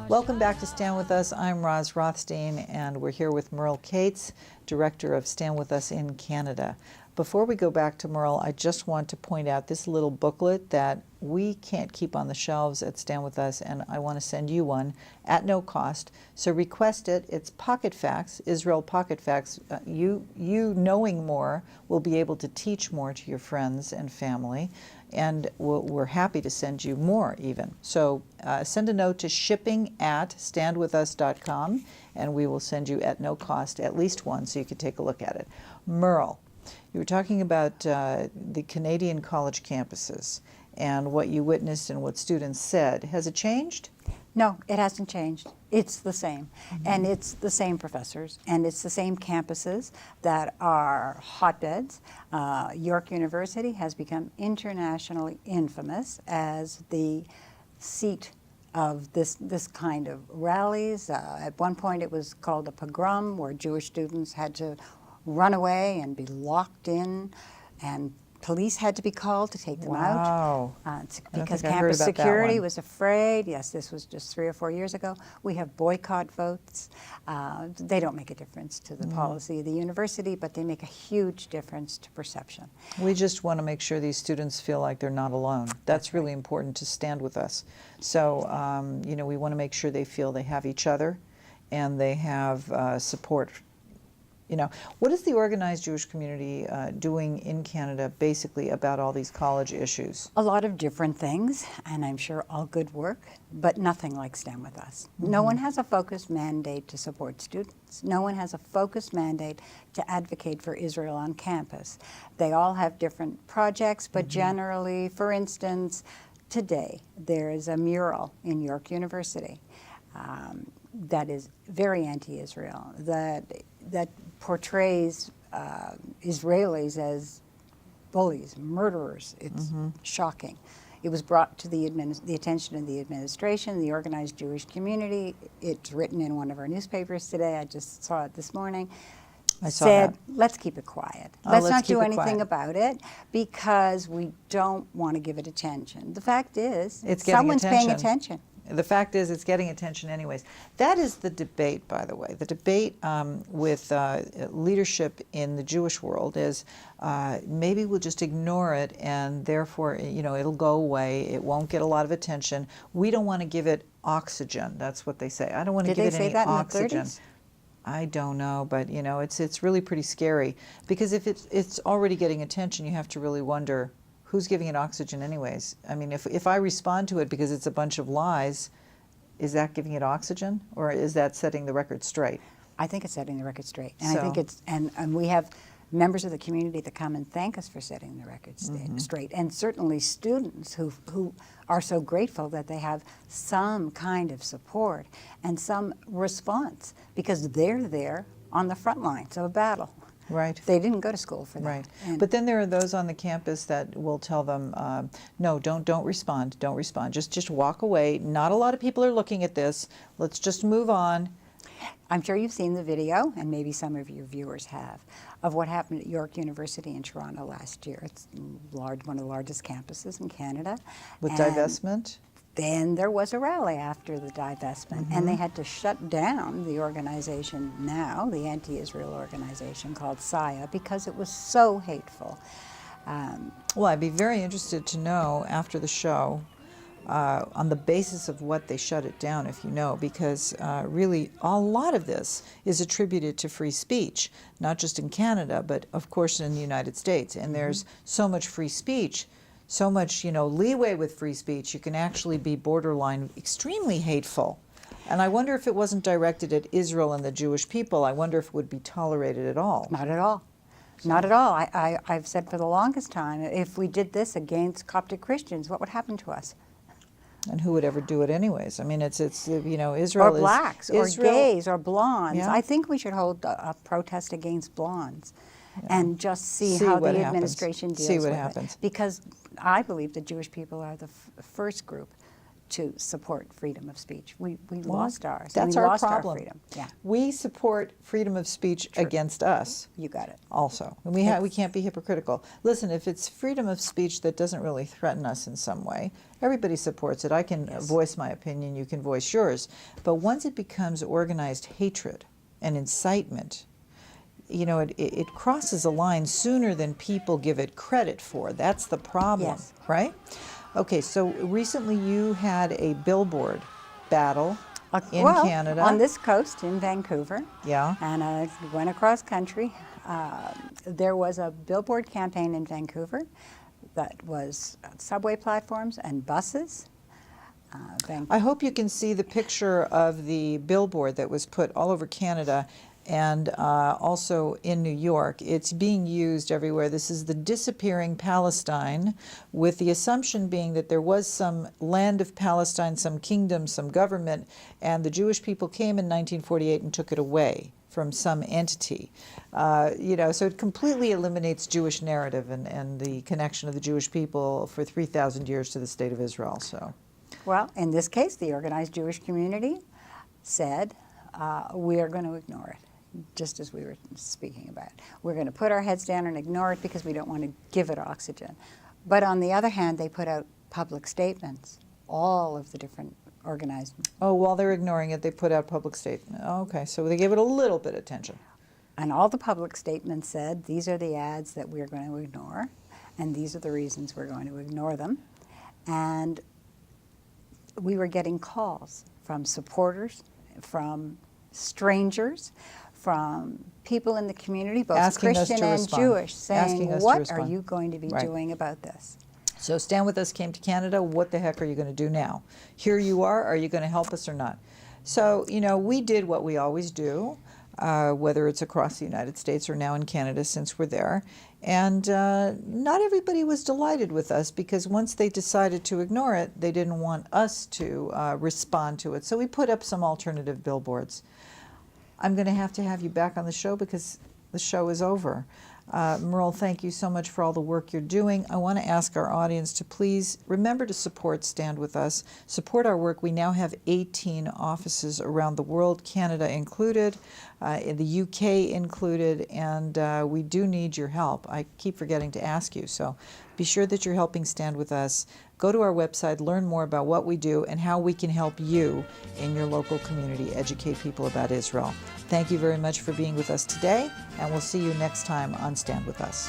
Welcome back to Stand With Us. I'm Roz Rothstein, and we're here with Merle Cates, Director of Stand With Us in Canada. Before we go back to Merle, I just want to point out this little booklet that we can't keep on the shelves at Stand With Us, and I want to send you one at no cost. So request it. It's Pocket Facts, Israel Pocket Facts. You knowing more will be able to teach more to your friends and family, and we're happy to send you more even. So send a note to shipping@standwithus.com, and we will send you at no cost at least one so you can take a look at it. Merle, you were talking about the Canadian college campuses and what you witnessed and what students said. Has it changed? No, it hasn't changed. It's the same. And it's the same professors, and it's the same campuses that are hotbeds. York University has become internationally infamous as the seat of this kind of rallies. At one point it was called a pogrom, where Jewish students had to run away and be locked in, and police had to be called to take them out because campus security was afraid. Yes, this was just 3 or 4 years ago. We have boycott votes. They don't make a difference to the policy of the university, but they make a huge difference to perception. We just want to make sure these students feel like they're not alone. That's really important, to stand with us. So, you know, we want to make sure they feel they have each other and they have support. You know, what is the organized Jewish community doing in Canada basically about all these college issues? A lot of different things, and I'm sure all good work, but nothing like Stand With Us. No one has a focused mandate to support students. No one has a focused mandate to advocate for Israel on campus. They all have different projects, but generally, for instance, today there is a mural in York University that is very anti-Israel, that portrays Israelis as bullies, murderers. It's shocking. It was brought to the attention of the administration, the organized Jewish community. It's written in one of our newspapers today. I just saw it this morning. I saw said, that. let's keep it quiet. Let's not do anything about it because we don't want to give it attention. The fact is, someone's paying attention. The fact is, it's getting attention anyways. That is the debate, by the way. The debate with leadership in the Jewish world is maybe we'll just ignore it, and therefore, you know, it'll go away. It won't get a lot of attention. We don't want to give it oxygen. That's what they say. I don't want to give it any oxygen. In the 30s? I don't know, but you know, it's really pretty scary, because if it's already getting attention, you have to really wonder, who's giving it oxygen anyways? I mean, if I respond to it because it's a bunch of lies, is that giving it oxygen, or is that setting the record straight? I think it's setting the record straight. And I think it's, and we have members of the community that come and thank us for setting the record straight. And certainly students who are so grateful that they have some kind of support and some response, because they're there on the front lines of a battle. Right. They didn't go to school for that. Right. But then there are those on the campus that will tell them, no, don't respond. Don't respond. Just walk away. Not a lot of people are looking at this. Let's just move on. I'm sure you've seen the video, and maybe some of your viewers have, of what happened at York University in Toronto last year. It's one of the largest campuses in Canada. With divestment? Then there was a rally after the divestment, and they had to shut down the organization now, the anti-Israel organization called SIA, because it was so hateful. Well, I'd be very interested to know after the show, on the basis of what they shut it down, if you know, because really a lot of this is attributed to free speech, not just in Canada, but of course in the United States. And there's so much free speech, so much, you know, leeway with free speech. You can actually be borderline extremely hateful. And I wonder if it wasn't directed at Israel and the Jewish people, I wonder if it would be tolerated at all. Not at all. Not at all. I've said for the longest time, if we did this against Coptic Christians, what would happen to us? And who would ever do it anyways? I mean, it's you know, Israel is... Or blacks, or gays, or blondes. Yeah. I think we should hold a protest against blondes. And just see how the administration deals with it. See what happens. Because I believe the Jewish people are the first group to support freedom of speech. We Well, lost ours. That's we our lost problem. Our freedom. Yeah, We support freedom of speech against us. you got it. Also, and we can't be hypocritical. Listen, if it's freedom of speech that doesn't really threaten us in some way, everybody supports it. I can voice my opinion, you can voice yours. But once it becomes organized hatred and incitement, you know, it crosses a line sooner than people give it credit for. That's the problem, Yes. right? Okay, so recently you had a billboard battle in well, Canada. on this coast in Vancouver. Yeah. And I went across country. There was a billboard campaign in Vancouver that was subway platforms and buses. I hope you can see the picture of the billboard that was put all over Canada and also in New York. It's being used everywhere. This is the disappearing Palestine, with the assumption being that there was some land of Palestine, some kingdom, some government, and the Jewish people came in 1948 and took it away from some entity. You know, so it completely eliminates Jewish narrative and the connection of the Jewish people for 3,000 years to the State of Israel. So, Well, in this case, the organized Jewish community said, we are going to ignore it, just as we were speaking about. We're going to put our heads down and ignore it because we don't want to give it oxygen. But on the other hand, they put out public statements, all of the different organized. oh, while they're ignoring it, they put out public statement. Oh, okay, so they gave it a little bit of attention. And all the public statements said, these are the ads that we're going to ignore, and these are the reasons we're going to ignore them. And we were getting calls from supporters, from strangers, from people in the community, both Asking us Christian to and respond. Jewish, Asking saying, us to what are respond. you going to be Right. doing about this? So Stand With Us came to Canada. What the heck are you going to do now? Here you are you going to help us or not? So, you know, we did what we always do, whether it's across the United States or now in Canada since we're there. And not everybody was delighted with us, because once they decided to ignore it, they didn't want us to respond to it. So we put up some alternative billboards. I'm going to have you back on the show because the show is over. Merle, thank you so much for all the work you're doing. I want to ask our audience to please remember to support Stand With Us. Support our work. We now have 18 offices around the world, Canada included, in the UK included, and we do need your help. I keep forgetting to ask you, so be sure that you're helping Stand With Us. Go to our website, learn more about what we do and how we can help you in your local community educate people about Israel. Thank you very much for being with us today, and we'll see you next time on Stand With Us.